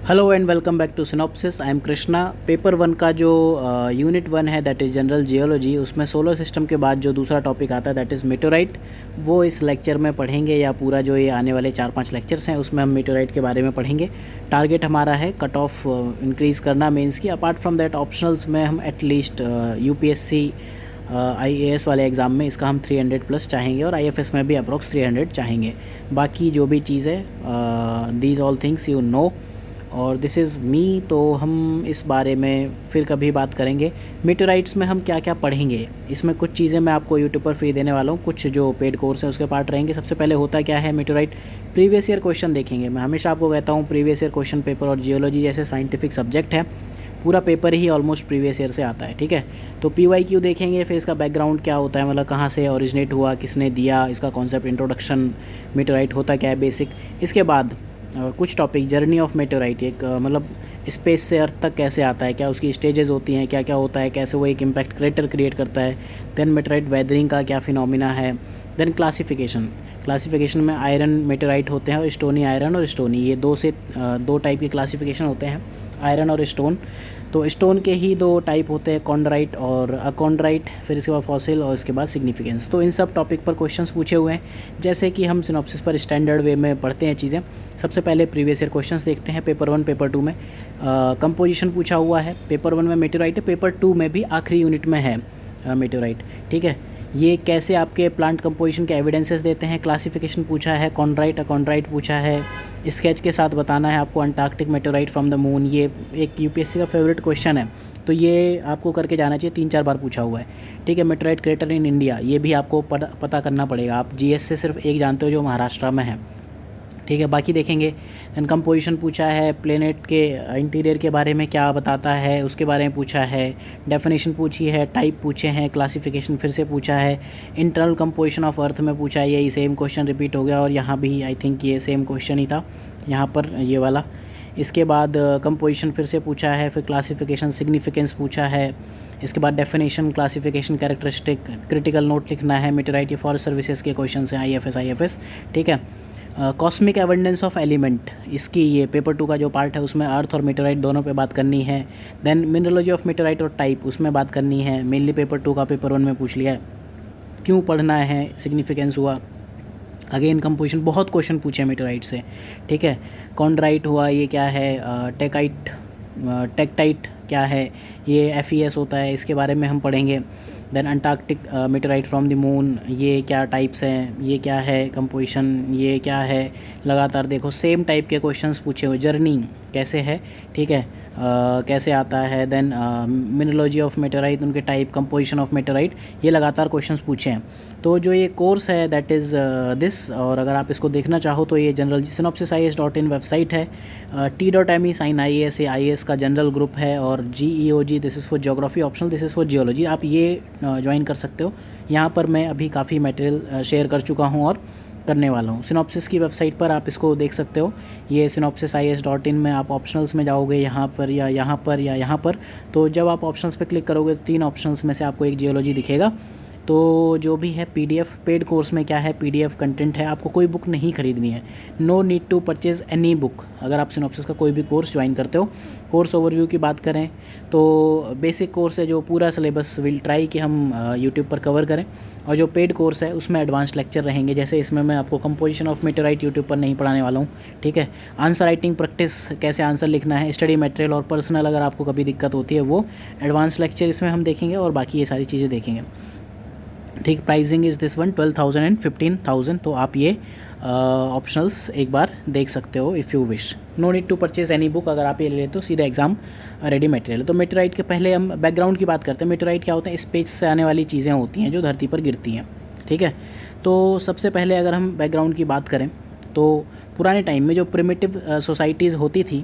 Hello and welcome back to Synopsis. I am Krishna. Paper one का जो unit one है that is general geology, उसमें solar system के बाद जो दूसरा टॉपिक आता है दैट इज़ मेटेओराइट, वो इस लेक्चर में पढ़ेंगे या पूरा जो ये आने वाले 4-5 लेक्चर्स हैं उसमें हम मेटेओराइट के बारे में पढ़ेंगे। टारगेट हमारा है कट ऑफ इंक्रीज़ करना मेंस की। अपार्ट फ्रॉम दैट ऑप्शनल्स में हम एटलीस्ट यूपीएससी आईएएस वाले एग्ज़ाम में इसका हम 300 प्लस चाहेंगे और आईएफएस में भी अप्रॉक्स 300 चाहेंगे। बाकी जो भी चीज़ है these all things you know और दिस इज़ मी, तो हम इस बारे में फिर कभी बात करेंगे। मेटेओराइट्स में हम क्या क्या पढ़ेंगे, इसमें कुछ चीज़ें मैं आपको यूट्यूब पर फ्री देने वाला हूँ, कुछ जो पेड कोर्स है उसके पार्ट रहेंगे। सबसे पहले होता क्या है मेटेओराइट, प्रीवियस ईयर क्वेश्चन देखेंगे। मैं हमेशा आपको कहता हूँ प्रीवियस ईयर क्वेश्चन पेपर और जियोलॉजी जैसे साइंटिफिक सब्जेक्ट है, पूरा पेपर ही ऑलमोस्ट प्रीवियस ईयर से आता है, ठीक है। तो PYQ देखेंगे, फिर इसका बैकग्राउंड क्या होता है, मतलब कहाँ से ओरिजिनेट हुआ, किसने दिया, इसका कॉन्सेप्ट, इंट्रोडक्शन, मेटेओराइट होता क्या है बेसिक। इसके बाद कुछ टॉपिक, जर्नी ऑफ मेटेओराइट, एक मतलब स्पेस से अर्थ तक कैसे आता है, क्या उसकी स्टेजेस होती हैं, क्या क्या होता है, कैसे वो एक इम्पैक्ट क्रेटर क्रिएट करता है। देन मेटेओराइट वेदरिंग का क्या फिनोमिना है। देन क्लासिफिकेशन में आयरन मेटेओराइट होते हैं और स्टोनी आयरन और स्टोनी, ये दो टाइप के क्लासिफिकेशन होते हैं, आयरन और स्टोन। तो स्टोन के ही दो टाइप होते हैं, कॉन्ड्राइट और अकॉन्ड्राइट, फिर इसके बाद फॉसिल और इसके बाद सिग्निफिकेंस। तो इन सब टॉपिक पर क्वेश्चंस पूछे हुए हैं, जैसे कि हम सिनॉप्सिस पर स्टैंडर्ड वे में पढ़ते हैं चीज़ें। सबसे पहले प्रीवियस ईयर क्वेश्चंस देखते हैं। पेपर 1 पेपर 2 में कंपोजिशन पूछा हुआ है। पेपर 1 में मेटेओराइट है, पेपर 2 में भी आखिरी यूनिट में है मेटेओराइट, ठीक है। ये कैसे आपके प्लांट कंपोजिशन के एविडेंसेस देते हैं। क्लासिफिकेशन पूछा है, कॉन्ड्राइट अकॉन्ड्राइट पूछा है, स्केच के साथ बताना है आपको Antarctic meteorite from the moon. ये एक यूपीएससी का फेवरेट क्वेश्चन है, तो ये आपको करके जाना चाहिए, 3-4 बार पूछा हुआ है, ठीक है। मेटेओराइट क्रेटर इन इंडिया, ये भी आपको पता करना पड़ेगा। आप जीएस से सिर्फ एक जानते हो जो महाराष्ट्र में है, ठीक है। बाकी देखेंगे। देन कंपोजिशन पूछा है, प्लेनेट के इंटीरियर के बारे में क्या बताता है उसके बारे में पूछा है। डेफिनेशन पूछी है, टाइप पूछे हैं, क्लासिफिकेशन फिर से पूछा है, इंटरनल कंपोजिशन ऑफ अर्थ में पूछा है। यही सेम क्वेश्चन रिपीट हो गया और यहाँ भी आई थिंक ये सेम क्वेश्चन ही था यहाँ पर, ये वाला। इसके बाद कंपोजिशन फिर से पूछा है, फिर क्लासिफिकेशन, सिग्निफिकेंस पूछा है। इसके बाद definition, classification, characteristic, critical note लिखना है। मेटेओराइट, ये फॉरेस्ट सर्विसेज के क्वेश्चन हैं, आईएफएस, ठीक है। कॉस्मिक एबंडेंस ऑफ एलिमेंट, इसकी ये पेपर 2 का जो पार्ट है उसमें अर्थ और मेटेओराइट दोनों पे बात करनी है। देन मिनरोलॉजी ऑफ मेटेओराइट और टाइप, उसमें बात करनी है। मेनली पेपर 2 का पेपर 1 में पूछ लिया है, क्यों पढ़ना है, सिग्निफिकेंस हुआ। अगेन कंपोजिशन, बहुत क्वेश्चन पूछे हैं मेटेओराइट से, ठीक है। कॉन्ड्राइट हुआ, ये क्या है, टेक्टाइट क्या है, ये FES होता है, इसके बारे में हम पढ़ेंगे। Then Antarctic meteorite from the moon, ये क्या टाइप्स हैं, ये क्या है कंपोजिशन, ये क्या है। लगातार देखो सेम टाइप के क्वेश्चंस पूछे हुए। जर्नी कैसे है, ठीक है, कैसे आता है। देन मिनरोलॉजी ऑफ मेटेओराइट, उनके टाइप, कंपोजिशन ऑफ मेटेओराइट, ये लगातार क्वेश्चंस पूछे हैं। तो जो ये कोर्स है दैट इज़ दिस, और अगर आप इसको देखना चाहो तो ये जनरल synopsisis.in वेबसाइट है। T.me साइन IAS, ये IAS का जनरल ग्रुप है, और GEOG this is for geography optional, this is for geology, आप ये ज्वाइन कर सकते हो। यहाँ पर मैं अभी काफ़ी मटेरियल शेयर कर चुका हूँ और करने वाला हूँ। सिनॉप्सिस की वेबसाइट पर आप इसको देख सकते हो। ये synopsisis.in में आप ऑप्शनल्स में जाओगे, यहाँ पर या यहाँ पर या यहाँ पर, तो जब आप ऑप्शनल्स पे क्लिक करोगे तो 3 ऑप्शंस में से आपको एक जियोलॉजी दिखेगा। तो जो भी है PDF, पेड कोर्स में क्या है, PDF कंटेंट है, आपको कोई बुक नहीं खरीदनी है। No need to purchase any book अगर आप सिनॉप्सिस का कोई भी कोर्स ज्वाइन करते हो। कोर्स ओवरव्यू की बात करें तो बेसिक कोर्स है जो पूरा सिलेबस विल ट्राई कि हम यूट्यूब पर कवर करें, और जो पेड कोर्स है उसमें एडवांस लेक्चर रहेंगे। जैसे इसमें मैं आपको कंपोजिशन ऑफ मेटेओराइट यूट्यूब पर नहीं पढ़ाने वाला हूँ, ठीक है। आंसर राइटिंग प्रैक्टिस, कैसे आंसर लिखना है, स्टडी मटेरियल और पर्सनल अगर आपको कभी दिक्कत होती है वो एडवांस लेक्चर इसमें हम देखेंगे, और बाकी ये सारी चीज़ें देखेंगे, ठीक। Pricing is this one 12,000 and 15,000, तो आप ये ऑप्शनल्स एक बार देख सकते हो if you wish. No need to purchase any book, अगर आप ये ले लेते हो सीधा एग्जाम रेडी मटेरियल। तो मेटेओराइट के पहले हम बैकग्राउंड की बात करते हैं। मेटेओराइट क्या होते हैं, स्पेस से आने वाली चीज़ें होती हैं जो धरती पर गिरती हैं, ठीक है। तो सबसे पहले अगर हम बैकग्राउंड की बात करें तो पुराने टाइम में जो प्रिमिटिव सोसाइटीज़ होती थी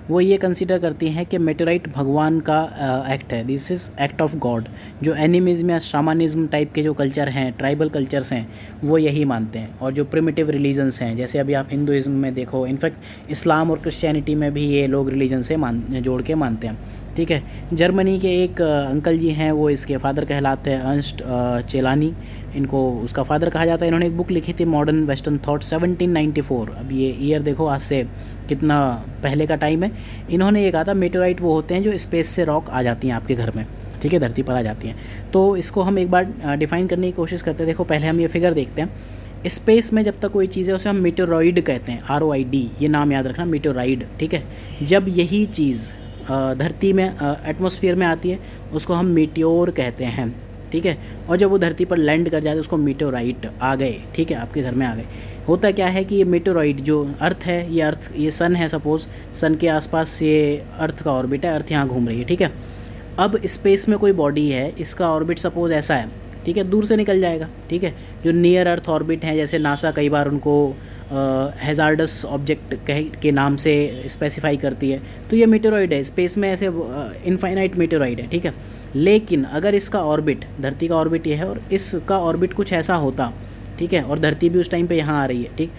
वो ये कंसीडर करती हैं कि मेटेओराइट भगवान का एक्ट है, this is act of God. जो एनिमिज़म या शामानिज़्म टाइप के जो कल्चर हैं, ट्राइबल कल्चर्स हैं, वो यही मानते हैं। और जो प्रिमिटिव रिलीजन्स हैं, जैसे अभी आप हिंदुइज़्म में देखो, इनफैक्ट इस्लाम और क्रिश्चियनिटी में भी ये लोग रिलीजन से जोड़ के मानते हैं। ठीक है। जर्मनी के एक अंकल जी हैं, वो इसके फादर कहलाते हैं, अर्नस्ट चेलानी, इनको उसका फादर कहा जाता है। इन्होंने एक बुक लिखी थी मॉडर्न वेस्टर्न थॉट 1794। अब ये ईयर देखो आज से कितना पहले का टाइम है। इन्होंने ये कहा था मेटेराइट वो होते हैं जो स्पेस से रॉक आ जाती हैं आपके घर में, ठीक है, धरती पर आ जाती हैं। तो इसको हम एक बार डिफ़ाइन करने की कोशिश करते हैं। देखो पहले हम ये फिगर देखते हैं। स्पेस में जब तक कोई चीज़ है उसे हम मीटेरॉइड कहते हैं, ROID, ये नाम याद रखना, मीटेरॉइड, ठीक है। जब यही चीज़ धरती में एटमॉस्फेयर में आती है उसको हम मीटियोर कहते हैं, ठीक है। और जब वो धरती पर लैंड कर जाते हैं उसको मीटेराइट आ गए, ठीक है, आपके घर में आ गए। होता क्या है कि ये मीटेराइट जो अर्थ है, ये सन है, सपोज़ सन के आसपास ये अर्थ का ऑर्बिट है, अर्थ यहाँ घूम रही है, ठीक है। अब स्पेस में कोई बॉडी है, इसका ऑर्बिट सपोज़ ऐसा है, ठीक है, दूर से निकल जाएगा, ठीक है। जो नियर अर्थ ऑर्बिट है, जैसे नासा कई बार उनको हैज़ार्डस ऑब्जेक्ट के नाम से स्पेसिफाई करती है, तो ये मीटेरॉइड है, स्पेस में ऐसे इनफाइनाइट मीटेरॉइड है, ठीक है। लेकिन अगर इसका ऑर्बिट, धरती का ऑर्बिट ये है और इसका ऑर्बिट कुछ ऐसा होता, ठीक है, और धरती भी उस टाइम पे यहाँ आ रही है, ठीक,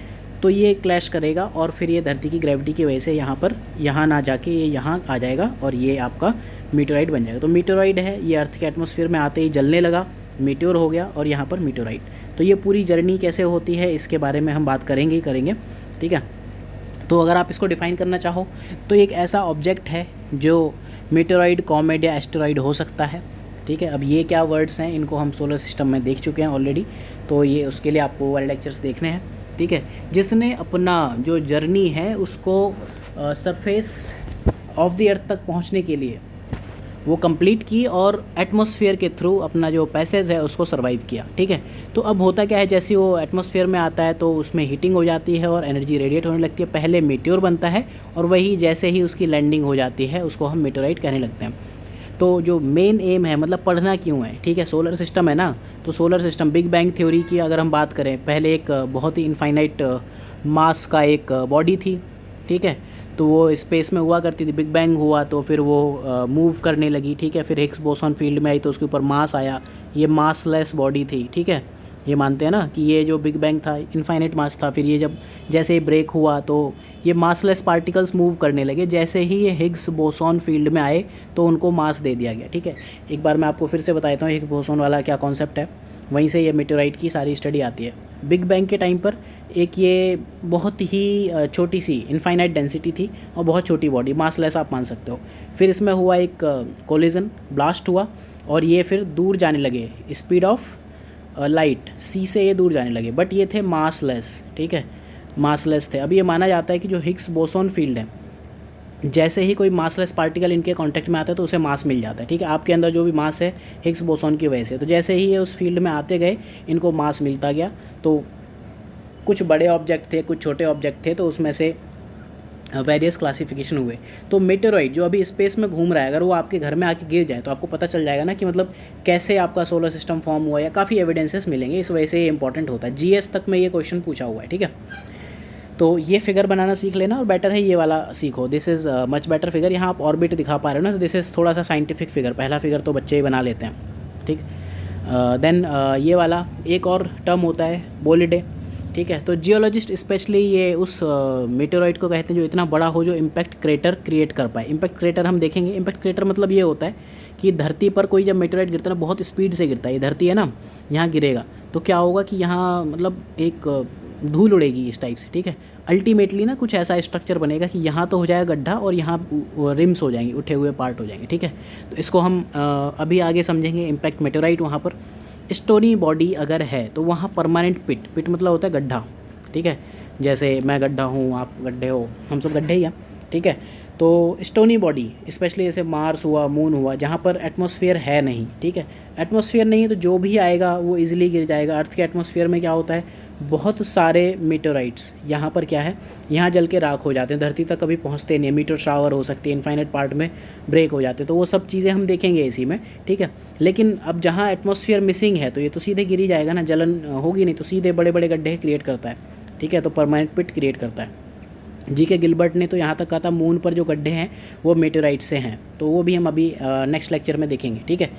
तो ये क्लैश करेगा और फिर ये धरती की ग्रेविटी की वजह से यहाँ ना जाके ये यहाँ आ जाएगा और ये आपका मीटेराइड बन जाएगा। तो मीटेरॉइड है, ये अर्थ के एटमॉस्फेयर में आते ही जलने लगा, मीटेओर हो गया और यहाँ पर मीटेराइड। तो ये पूरी जर्नी कैसे होती है इसके बारे में हम बात करेंगे ही करेंगे, ठीक है। तो अगर आप इसको डिफ़ाइन करना चाहो तो एक ऐसा ऑब्जेक्ट है जो मीटेरॉइड, कॉमेट या एस्टेरॉइड हो सकता है, ठीक है। अब ये क्या वर्ड्स हैं, इनको हम सोलर सिस्टम में देख चुके हैं ऑलरेडी, तो ये उसके लिए आपको वर्ल्ड लेक्चर्स देखने हैं, ठीक है। जिसने अपना जो जर्नी है उसको सरफेस ऑफ द अर्थ तक पहुंचने के लिए वो कंप्लीट की और एटमॉस्फेयर के थ्रू अपना जो पैसेज है उसको सरवाइव किया, ठीक है। तो अब होता क्या है, जैसे वो एटमॉस्फेयर में आता है तो उसमें हीटिंग हो जाती है और एनर्जी रेडिएट होने लगती है। पहले मीटियोर बनता है और वही जैसे ही उसकी लैंडिंग हो जाती है उसको हम मीटेराइट कहने लगते हैं। तो जो मेन एम है, मतलब पढ़ना क्यों है, ठीक है, सोलर सिस्टम है ना, तो solar system, big bang theory की अगर हम बात करें, पहले एक बहुत ही इनफाइनाइट मास का एक बॉडी थी, ठीक है, तो वो स्पेस में हुआ करती थी। बिग बैंग हुआ तो फिर वो मूव करने लगी, ठीक है, फिर हिग्स बोसॉन फील्ड में आई तो उसके ऊपर मास आया, ये मासलेस बॉडी थी, ठीक है। ये मानते हैं ना कि ये जो बिग बैंग था इनफाइनाइट मास था, फिर ये जब जैसे ही ब्रेक हुआ तो ये मासलेस पार्टिकल्स मूव करने लगे। जैसे ही ये हिग्स बोसॉन फील्ड में आए तो उनको मास दे दिया गया, ठीक है। एक बार मैं आपको फिर से बताता हूँ हिग्स बोसॉन वाला क्या कॉन्सेप्ट है, वहीं से ये मीटेराइट की सारी स्टडी आती है। बिग बैंग के टाइम पर एक ये बहुत ही छोटी सी इनफाइनाइट डेंसिटी थी और बहुत छोटी बॉडी, मासलेस आप मान सकते हो। फिर इसमें हुआ एक कोलिजन, ब्लास्ट हुआ और ये फिर दूर जाने लगे, स्पीड ऑफ लाइट सी से ये दूर जाने लगे, बट ये थे मासलेस, ठीक है, मासलेस थे। अब ये माना जाता है कि जो हिग्स बोसॉन फील्ड है, जैसे ही कोई मासलेस पार्टिकल इनके कांटेक्ट में आता है तो उसे मास मिल जाता है, ठीक है। आपके अंदर जो भी मास है हिग्स बोसॉन की वजह से, तो जैसे ही ये उस फील्ड में आते गए इनको मास मिलता गया। तो कुछ बड़े ऑब्जेक्ट थे, कुछ छोटे ऑब्जेक्ट थे, तो उसमें से वेरियस क्लासिफिकेशन हुए। तो मीटेरॉइड जो अभी स्पेस में घूम रहा है, अगर वो आपके घर में आके गिर जाए तो आपको पता चल जाएगा ना कि मतलब कैसे आपका सोलर सिस्टम फॉर्म हुआ, या काफ़ी एविडेंसेस मिलेंगे। इस वजह से ये इंपॉर्टेंट होता है, GS तक में ये क्वेश्चन पूछा हुआ है, ठीक है। तो ये फिगर बनाना सीख लेना, और बेटर है ये वाला सीखो, this is much better figure. यहाँ आप ऑर्बिट दिखा पा रहे हो ना, तो दिस इज़ थोड़ा सा साइंटिफिक फिगर, पहला फिगर तो बच्चे ही बना लेते हैं, ठीक। देन ये वाला एक और टर्म होता है बोलिडे, ठीक है। तो जियोलॉजिस्ट स्पेशली ये उस मीटेरॉइड को कहते हैं जो इतना बड़ा हो, जो इम्पैक्ट क्रेटर क्रिएट कर पाए। इम्पैक्ट क्रेटर हम देखेंगे। इम्पैक्ट क्रेटर मतलब ये होता है कि धरती पर कोई जब मीटेरॉइड गिरता है ना, बहुत स्पीड से गिरता है, ये धरती है ना, यहाँ गिरेगा तो क्या होगा कि यहाँ मतलब एक धूल उड़ेगी इस टाइप से, ठीक है। अल्टीमेटली ना कुछ ऐसा स्ट्रक्चर बनेगा कि यहाँ तो हो जाएगा गड्ढा और यहाँ रिम्स हो जाएंगे, उठे हुए पार्ट हो जाएंगे, ठीक है। तो इसको हम अभी आगे समझेंगे। इम्पैक्ट मेटेराइट, वहाँ पर स्टोनी बॉडी अगर है तो वहाँ परमानेंट पिट मतलब होता है गड्ढा, ठीक है। जैसे मैं गड्ढा हूँ, आप गड्ढे हो, हम सब गड्ढे ही हैं, ठीक है। तो स्टोनी बॉडी स्पेशली जैसे मार्स हुआ, मून हुआ, जहाँ पर एटमॉस्फेयर है नहीं, ठीक है। एटमॉस्फेयर नहीं है तो जो भी आएगा वो इजीली गिर जाएगा। अर्थ के एटमॉस्फेयर में क्या होता है, बहुत सारे मीटेराइट्स यहाँ पर क्या है, यहाँ जल के राख हो जाते हैं, धरती तक कभी पहुँचते नहीं है। मीटर शावर हो सकती है, इनफाइनाइट पार्ट में ब्रेक हो जाते हैं, तो वो सब चीज़ें हम देखेंगे इसी में, ठीक है। लेकिन अब जहाँ एटमॉस्फेयर मिसिंग है तो ये तो सीधे गिर ही जाएगा ना, जलन होगी नहीं, तो सीधे बड़े बड़े गड्ढे क्रिएट करता है, ठीक है। तो परमानेंट पिट क्रिएट करता है। GK गिलबर्ट ने तो यहाँ तक कहा था मून पर जो गड्ढे हैं वो मेटेराइट से हैं, तो वो भी हम अभी नेक्स्ट लेक्चर में देखेंगे, ठीक है।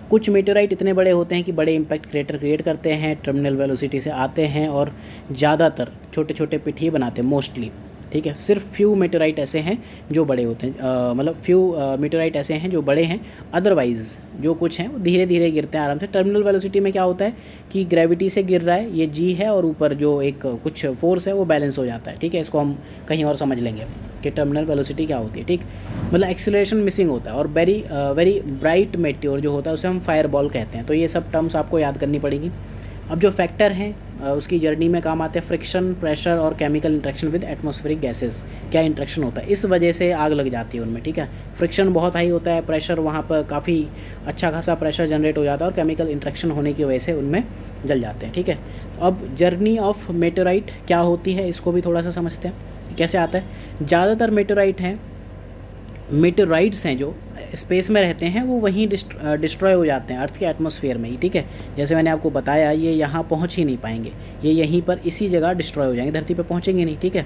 कुछ मेटेराइट इतने बड़े होते हैं कि बड़े इम्पैक्ट क्रेटर क्रिएट करते हैं, टर्मिनल वेलोसिटी से आते हैं और ज़्यादातर छोटे छोटे पिट ही बनाते हैं मोस्टली, ठीक है। सिर्फ फ्यू मेटेराइट ऐसे हैं जो बड़े होते हैं, मतलब फ्यू मेटेराइट ऐसे हैं जो बड़े हैं, अदरवाइज़ जो कुछ हैं वो धीरे धीरे गिरते हैं आराम से। टर्मिनल वेलोसिटी में क्या होता है कि ग्रेविटी से गिर रहा है, ये जी है, और ऊपर जो एक कुछ फोर्स है वो बैलेंस हो जाता है, ठीक है। इसको हम कहीं और समझ लेंगे कि टर्मिनल वेलोसिटी क्या होती है, ठीक। मतलब एक्सीलरेशन मिसिंग होता है। और वेरी ब्राइट मेट्योर जो होता है उसे हम फायर बॉल कहते हैं। तो ये सब टर्म्स आपको याद करनी पड़ेगी। अब जो फैक्टर हैं उसकी जर्नी में काम आते हैं फ्रिक्शन, प्रेशर और chemical interaction with atmospheric gases. क्या इंट्रैक्शन होता है, इस वजह से आग लग जाती है उनमें, ठीक है। फ्रिक्शन बहुत हाई होता है, प्रेशर वहाँ पर काफ़ी अच्छा खासा प्रेशर जनरेट हो जाता है, और केमिकल इंट्रैक्शन होने की वजह से उनमें जल जाते हैं, ठीक है। अब जर्नी ऑफ मेटेराइट क्या होती है इसको भी थोड़ा सा समझते हैं कैसे आता है। ज़्यादातर मेटेराइट्स हैं जो स्पेस में रहते हैं वो वहीं डिस्ट्रॉय हो जाते हैं अर्थ के एटमॉस्फेयर में ही, ठीक है। जैसे मैंने आपको बताया ये यहाँ पहुँच ही नहीं पाएंगे, ये यहीं पर इसी जगह डिस्ट्रॉय हो जाएंगे, धरती पे पहुँचेंगे नहीं, ठीक है।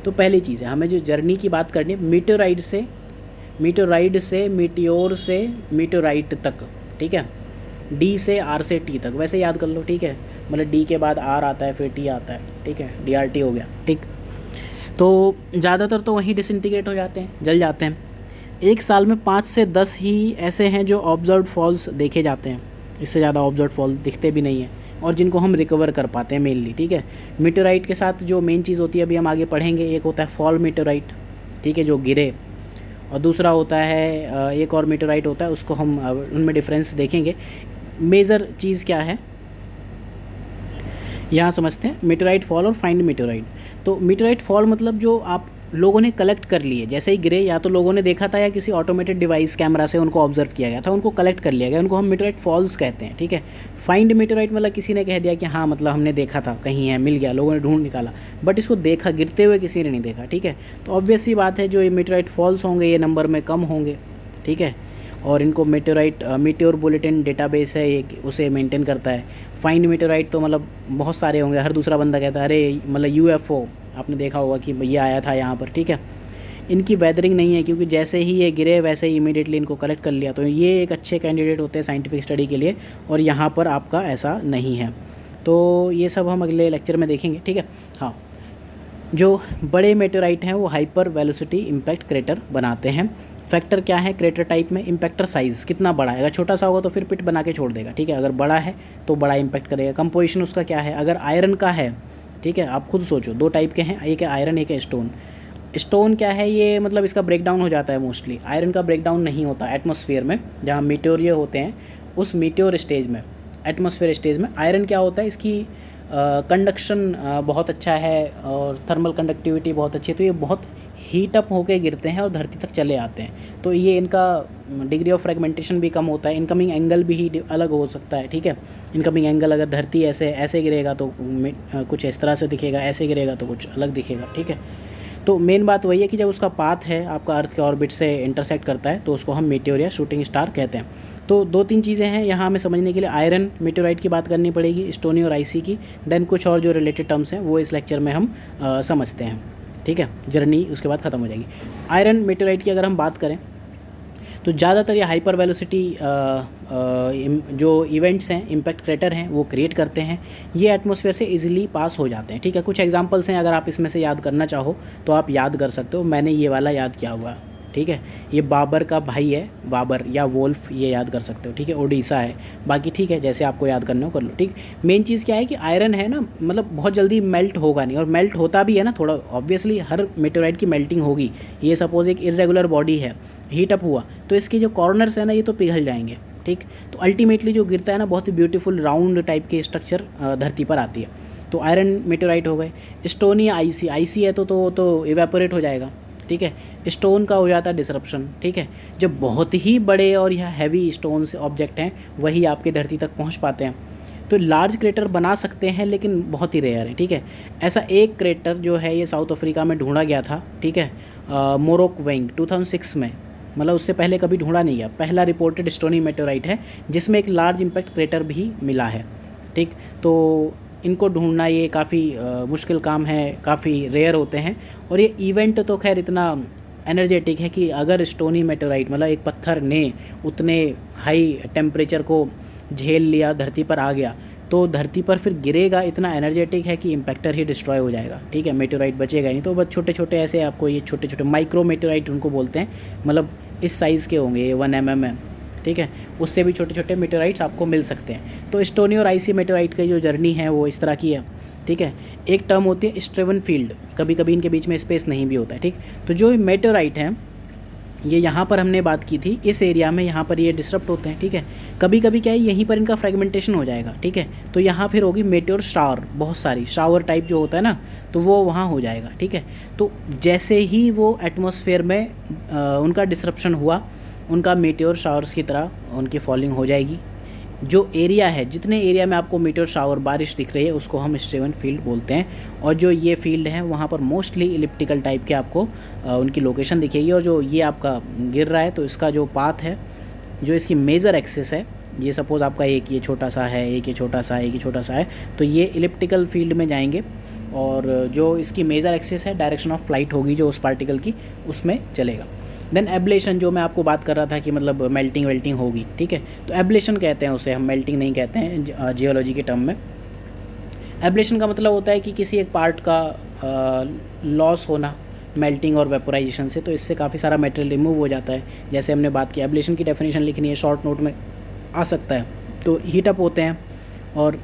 तो पहली चीज़ है हमें जो जर्नी की बात करनी है, मीटेराइड से मीटियोर से मीटेराइट तक, ठीक है। डी से आर से टी तक, वैसे याद कर लो, ठीक है। मतलब डी के बाद आर आता है, फिर टी आता है, ठीक है, DRT हो गया, ठीक। तो ज़्यादातर तो वहीं डिसइंटीग्रेट हो जाते हैं, जल जाते हैं। एक साल में 5 से 10 ही ऐसे हैं जो ऑब्जर्व्ड फॉल्स देखे जाते हैं, इससे ज़्यादा ऑब्जर्व्ड फॉल दिखते भी नहीं हैं, और जिनको हम रिकवर कर पाते हैं मेनली, ठीक है। मीटेराइट के साथ जो मेन चीज़ होती है अभी हम आगे पढ़ेंगे, एक होता है फॉल मीटेराइट, ठीक है, जो गिरे, और दूसरा होता है एक और मीटेराइट होता है, उसको हम उनमें डिफरेंस देखेंगे। मेजर चीज़ क्या है यहाँ समझते हैं, मीटेराइट फॉल और फाइंड मीटेराइट। तो मीटेराइट फॉल मतलब जो आप लोगों ने कलेक्ट कर लिए, जैसे ही गिरे या तो लोगों ने देखा था या किसी ऑटोमेटेड डिवाइस कैमरा से उनको ऑब्जर्व किया गया था, उनको कलेक्ट कर लिया गया, उनको हम मीटेराइट फॉल्स कहते हैं, ठीक है। फाइंड मीटेराइट मतलब किसी ने कह दिया कि हाँ मतलब हमने देखा था कहीं है, मिल गया, लोगों ने ढूंढ निकाला, बट इसको देखा गिरते हुए किसी ने नहीं देखा, ठीक है। तो ऑब्वियस सी बात है जो ये मीटेराइट फॉल्स होंगे ये नंबर में कम होंगे, ठीक है। और इनको मीटेओर बुलेटिन डेटाबेस है ये उसे मेंटेन करता है। फाइंड मीटेराइट तो मतलब बहुत सारे होंगे, हर दूसरा बंदा कहता है अरे मतलब UFO आपने देखा होगा कि भैया आया था यहाँ पर, ठीक है। इनकी वेदरिंग नहीं है क्योंकि जैसे ही ये गिरे वैसे ही इमीडिएटली इनको कलेक्ट कर लिया, तो ये एक अच्छे कैंडिडेट होते हैं साइंटिफिक स्टडी के लिए, और यहाँ पर आपका ऐसा नहीं है। तो ये सब हम अगले लेक्चर में देखेंगे, ठीक है। हाँ, जो बड़े मेटेराइट हैं वो हाइपर वेलोसिटी इम्पैक्ट क्रेटर बनाते हैं। फैक्टर क्या है क्रेटर टाइप में, इम्पैक्टर साइज़ कितना बड़ा है, अगर छोटा सा होगा तो फिर पिट बना के छोड़ देगा, ठीक है। अगर बड़ा है तो बड़ा इम्पैक्ट करेगा। कंपोजिशन उसका क्या है, अगर आयरन का है, ठीक है, आप खुद सोचो, 2 टाइप के हैं, एक है आयरन एक है स्टोन। स्टोन क्या है ये, मतलब इसका ब्रेकडाउन हो जाता है मोस्टली, आयरन का ब्रेकडाउन नहीं होता एटमॉस्फेयर में, जहाँ मीटेओर होते हैं उस मीटेओर स्टेज में, एटमॉस्फेयर स्टेज में आयरन क्या होता है, इसकी कंडक्शन बहुत अच्छा है और थर्मल कंडक्टिविटी बहुत अच्छी है, तो ये बहुत हीट अप होके गिरते हैं और धरती तक चले आते हैं। तो ये इनका डिग्री ऑफ फ्रेगमेंटेशन भी कम होता है, इनकमिंग एंगल भी अलग हो सकता है, ठीक है। इनकमिंग एंगल अगर धरती ऐसे गिरेगा तो कुछ इस तरह से दिखेगा, ऐसे गिरेगा तो कुछ अलग दिखेगा, ठीक है। तो मेन बात वही है कि जब उसका पाथ है आपका अर्थ के ऑर्बिट से इंटरसेक्ट करता है तो उसको हम मीटेओर या शूटिंग स्टार कहते हैं। तो 2-3 चीज़ें हैं यहाँ हमें समझने के लिए, आयरन मीटेओराइट की बात करनी पड़ेगी, स्टोनी और आइसी की, देन कुछ और जो रिलेटेड टर्म्स हैं वो इस लेक्चर में हम समझते हैं, ठीक है। जर्नी उसके बाद ख़त्म हो जाएगी। आयरन मीटेओराइट की अगर हम बात करें तो ज़्यादातर ये हाइपर वेलोसिटी जो इवेंट्स हैं, इम्पैक्ट क्रेटर हैं, वो क्रिएट करते हैं, ये एटमॉस्फेयर से इजीली पास हो जाते हैं, ठीक है। कुछ एग्जांपल्स हैं, अगर आप इसमें से याद करना चाहो तो आप याद कर सकते हो, मैंने ये वाला याद किया हुआ, ठीक है। ये बाबर का भाई है, बाबर या वोल्फ, ये याद कर सकते हो, ठीक है, ओडिशा है। बाकी ठीक है, जैसे आपको याद करना हो कर लो, ठीक। मेन चीज़ क्या है कि आयरन है ना, मतलब बहुत जल्दी मेल्ट होगा नहीं, और मेल्ट होता भी है ना थोड़ा, ऑब्वियसली हर मेटेराइट की मेल्टिंग होगी। ये सपोज एक इरेगुलर बॉडी है, हीट अप हुआ तो इसके जो कॉर्नर्स है ना ये तो पिघल जाएंगे, ठीक। तो अल्टीमेटली जो गिरता है ना बहुत ही ब्यूटीफुल राउंड टाइप की स्ट्रक्चर धरती पर आती है। तो आयरन मेटेराइट हो गए। स्टोन या आईसी है तो इवेपोरेट हो जाएगा, ठीक है। स्टोन का हो जाता है डिसरप्शन, ठीक है। जब बहुत ही बड़े और यह हैवी स्टोन्स ऑब्जेक्ट हैं वही आपके धरती तक पहुंच पाते हैं, तो लार्ज क्रेटर बना सकते हैं लेकिन बहुत ही रेयर है, ठीक है। ऐसा एक क्रेटर जो है ये साउथ अफ्रीका में ढूंढा गया था, ठीक है, मोरोकवेंग 2006 में, मतलब उससे पहले कभी ढूंढा नहीं गया। पहला रिपोर्टेड स्टोनी मेटेराइट है जिसमें एक लार्ज इम्पैक्ट क्रेटर भी मिला है, ठीक। तो इनको ढूंढना ये काफ़ी मुश्किल काम है, काफ़ी रेयर होते हैं, और ये इवेंट तो खैर इतना एनर्जेटिक है कि अगर स्टोनी मेटेराइट मतलब एक पत्थर ने उतने हाई टेम्परेचर को झेल लिया, धरती पर आ गया, तो धरती पर फिर गिरेगा, इतना एनर्जेटिक है कि इम्पैक्टर ही डिस्ट्रॉय हो जाएगा, ठीक है, मेटेओराइट बचेगा नहीं। तो बस छोटे छोटे ऐसे आपको ये छोटे छोटे माइक्रो मेटेओराइट उनको बोलते हैं, मतलब इस साइज़ के होंगे, ये 1 mm है, ठीक है, उससे भी छोटे छोटे मेटेओराइट्स आपको मिल सकते हैं। तो स्टोनी और आइसी मेटेओराइट की जो जर्नी है वो इस तरह की है, ठीक है। एक टर्म होती है स्ट्रेवन फील्ड, कभी कभी इनके बीच में स्पेस नहीं भी होता है, ठीक। तो जो मेटेओराइट हैं ये यहाँ पर हमने बात की थी, इस एरिया में यहाँ पर ये डिस्टर्ब होते हैं, ठीक है। कभी कभी क्या है यहीं पर इनका फ्रेगमेंटेशन हो जाएगा, ठीक है, तो यहाँ फिर होगी मेटेओर शावर, बहुत सारी शावर टाइप जो होता है ना, तो वो वहाँ हो जाएगा, ठीक है। तो जैसे ही वो एटमॉस्फेयर में उनका डिस्रप्शन हुआ, उनका मेटेओर शावर्स की तरह उनकी फॉलिंग हो जाएगी। जो एरिया है, जितने एरिया में आपको मेटेओर शावर बारिश दिख रही है उसको हम स्ट्रेवन फील्ड बोलते हैं। और जो ये फील्ड है वहाँ पर मोस्टली इलिप्टिकल टाइप के आपको उनकी लोकेशन दिखेगी। और जो ये आपका गिर रहा है तो इसका जो पाथ है, जो इसकी मेजर एक्सिस है, ये सपोज़ आपका एक ये छोटा सा है, एक ये छोटा सा है, एक ये छोटा सा है, तो ये इलिप्टिकल फील्ड में जाएंगे। और जो इसकी मेजर एक्सिस है, डायरेक्शन ऑफ फ्लाइट होगी जो उस पार्टिकल की, उसमें चलेगा। देन एब्लेशन, जो मैं आपको बात कर रहा था कि मतलब मेल्टिंग वेल्टिंग होगी, ठीक है, तो एब्लेशन कहते हैं उसे, हम मेल्टिंग नहीं कहते हैं जियोलॉजी के टर्म में। एब्लेशन का मतलब होता है कि किसी एक पार्ट का लॉस होना मेल्टिंग और वेपोराइजेशन से, तो इससे काफ़ी सारा मटेरियल रिमूव हो जाता है। जैसे हमने बात की, एब्लेशन की डेफिनेशन लिखनी है, शॉर्ट नोट में आ सकता है। तो हीट अप होते हैं और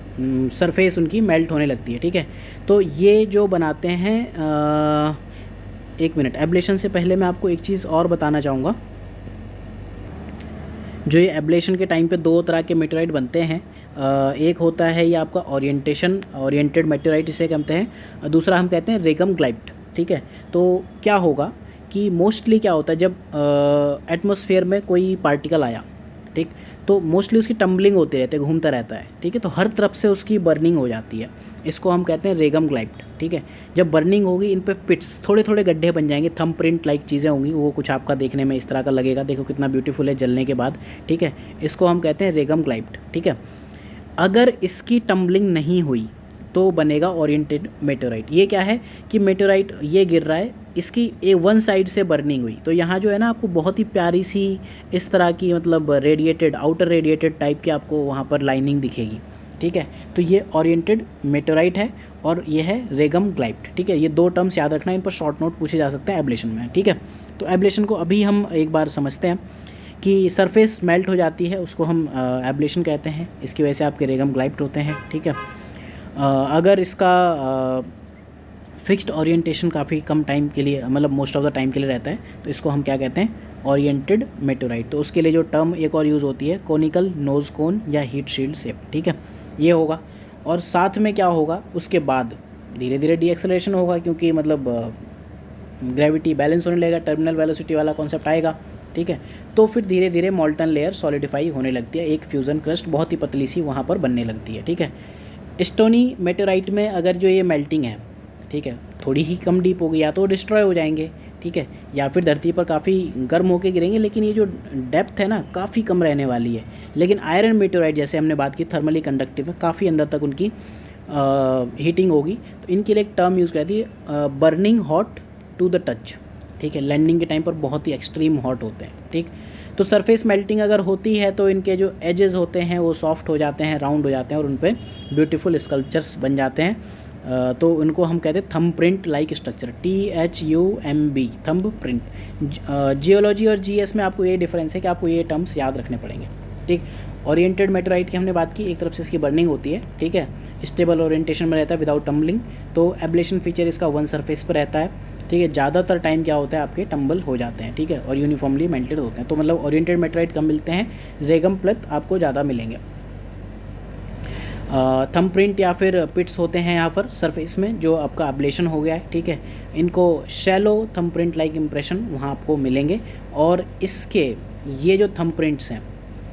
सरफेस उनकी मेल्ट होने लगती है, ठीक है। तो ये जो बनाते हैं, एक मिनट, एब्लेशन से पहले मैं आपको एक चीज़ और बताना चाहूँगा। जो ये एब्लेशन के टाइम पे दो तरह के मेटेओराइट बनते हैं। एक होता है ये आपका ओरिएंटेड मेटेओराइट इसे कहते हैं, दूसरा हम कहते हैं रेगम ग्लाइप्ट, ठीक है। तो क्या होगा कि मोस्टली क्या होता है, जब एटमॉस्फेयर में कोई पार्टिकल आया, ठीक, तो मोस्टली उसकी टम्बलिंग होती रहती है, घूमता रहता है, ठीक है, तो हर तरफ से उसकी बर्निंग हो जाती है। इसको हम कहते हैं रेगम ग्लाइप्ट, ठीक है। जब बर्निंग होगी, इन पे पिट्स, थोड़े थोड़े गड्ढे बन जाएंगे, थंब प्रिंट लाइक चीज़ें होंगी, वो कुछ आपका देखने में इस तरह का लगेगा, देखो कितना ब्यूटीफुल है जलने के बाद, ठीक है। इसको हम कहते हैं रेगम ग्लाइप्ट, ठीक है। अगर इसकी टम्बलिंग नहीं हुई तो बनेगा ओरिएंटेड मेटेओराइट। ये क्या है कि मेटेओराइट ये गिर रहा है, इसकी एक वन साइड से बर्निंग हुई, तो यहाँ जो है ना आपको बहुत ही प्यारी सी इस तरह की मतलब रेडिएटेड, आउटर रेडिएटेड टाइप की आपको वहाँ पर लाइनिंग दिखेगी, ठीक है। तो ये ओरिएंटेड मेटेओराइट है और ये है रेगम ग्लाइप्ट, ठीक है। ये दो टर्म्स याद रखना, इन पर शॉर्ट नोट पूछे जा सकते हैं एब्लेशन में, ठीक है। तो एब्लेशन को अभी हम एक बार समझते हैं कि सरफेस मेल्ट हो जाती है, उसको हम एब्लेशन कहते हैं, इसकी वजह से आपके रेगम ग्लाइप्ट होते हैं, ठीक है। अगर इसका फिक्स्ड ओरिएंटेशन काफ़ी कम टाइम के लिए, मतलब मोस्ट ऑफ द टाइम के लिए रहता है, तो इसको हम क्या कहते हैं, ओरिएंटेड मेटेओराइट। तो उसके लिए जो टर्म एक और यूज़ होती है, कोनिकल नोज कोन या हीट शील्ड शेप, ठीक है, ये होगा। और साथ में क्या होगा, उसके बाद धीरे धीरे डी एक्सेलरेशन होगा, क्योंकि मतलब ग्रेविटी बैलेंस होने लगेगा, टर्मिनल वेलोसिटी वाला कॉन्सेप्ट आएगा, ठीक है। तो फिर धीरे धीरे मॉल्टन लेयर सॉलिडिफाई होने लगती है, एक फ्यूज़न क्रस्ट बहुत ही पतली सी वहाँ पर बनने लगती है, ठीक है। स्टोनी मेटेओराइट में अगर जो ये मेल्टिंग है, ठीक है, थोड़ी ही कम डीप होगी, या तो डिस्ट्रॉय हो जाएंगे, ठीक है, या फिर धरती पर काफ़ी गर्म होके गिरेंगे, लेकिन ये जो डेप्थ है ना काफ़ी कम रहने वाली है। लेकिन आयरन मेटेओराइट, जैसे हमने बात की, थर्मली कंडक्टिव है, काफ़ी अंदर तक उनकी हीटिंग होगी, तो इनके लिए एक टर्म यूज़ करती है, burning hot to the touch, ठीक है। लैंडिंग के टाइम पर बहुत ही एक्सट्रीम हॉट होते हैं, ठीक। तो सरफेस मेल्टिंग अगर होती है तो इनके जो एजेस होते हैं वो सॉफ्ट हो जाते हैं, राउंड हो जाते हैं, और उन पर ब्यूटीफुल स्कल्पचर्स बन जाते हैं। तो उनको हम कहते हैं thumb print like structure, THUMB, thumb print. Geology और GS में आपको ये डिफरेंस है कि आपको ये टर्म्स याद रखने पड़ेंगे, ठीक। ओरिएंटेड मेटेओराइट की हमने बात की, एक तरफ से इसकी बर्निंग होती है, ठीक है, स्टेबल ओरिएंटेशन में रहता है विदाउट टम्बलिंग। तो एब्लेशन फीचर इसका वन सरफेस पर रहता है, ठीक है। ज़्यादातर टाइम क्या होता है, आपके टम्बल हो जाते हैं, ठीक है, और यूनिफॉर्मली मेल्टेड होते हैं। तो मतलब ओरिएंटेड मेटेओराइट कम मिलते हैं, रेगम प्लेथ आपको ज़्यादा मिलेंगे। थंब प्रिंट या फिर पिट्स होते हैं यहाँ पर सरफेस में, जो आपका एब्लेशन हो गया है, ठीक है। इनको shallow thumb print like impression वहाँ आपको मिलेंगे। और इसके ये जो थंब प्रिंट्स हैं,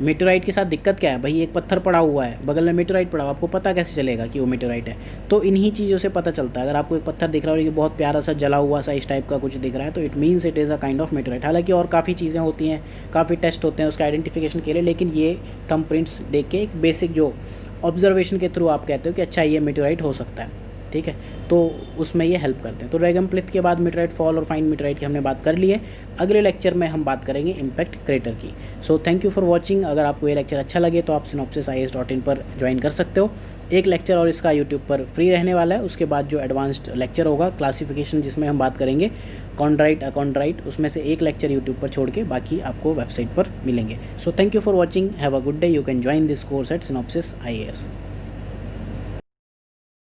मेटेओराइट के साथ दिक्कत क्या है भाई, एक पत्थर पड़ा हुआ है, बगल में मेटेओराइट पड़ा हुआ, आपको पता कैसे चलेगा कि वो मेटेओराइट है? तो इन्हीं चीज़ों से पता चलता है। अगर आपको एक पत्थर दिख रहा है कि बहुत प्यारा सा जला हुआ सा इस टाइप का कुछ दिख रहा है, तो it means it is a kind of meteorite. हालांकि और काफ़ी चीज़ें होती हैं, काफ़ी टेस्ट होते हैं उसका आइडेंटिफिकेशन के लिए, लेकिन ये थंब प्रिंट्स देख के एक बेसिक जो ऑब्जर्वेशन के थ्रू आप कहते हो कि अच्छा ये मेटेओराइट हो सकता है, ठीक है, तो उसमें ये हेल्प करते हैं। तो रेगम प्लेथ के बाद मेटेओराइट फॉल और फाइन मेटेओराइट की हमने बात कर ली है। अगले लेक्चर में हम बात करेंगे इम्पैक्ट क्रेटर की। So thank you for watching. अगर आपको ये लेक्चर अच्छा लगे तो आप synopsisis.in पर ज्वाइन कर सकते हो। एक लेक्चर और इसका यूट्यूब पर फ्री रहने वाला है। उसके बाद जो एडवांस्ड लेक्चर होगा क्लासिफिकेशन, जिसमें हम बात करेंगे कॉन्ड्राइट अकॉन्ड्राइट, उसमें से एक लेक्चर यूट्यूब पर छोड़ के बाकी आपको वेबसाइट पर मिलेंगे। So thank you for watching, have a good day, you can join this course eight synopsis IAS।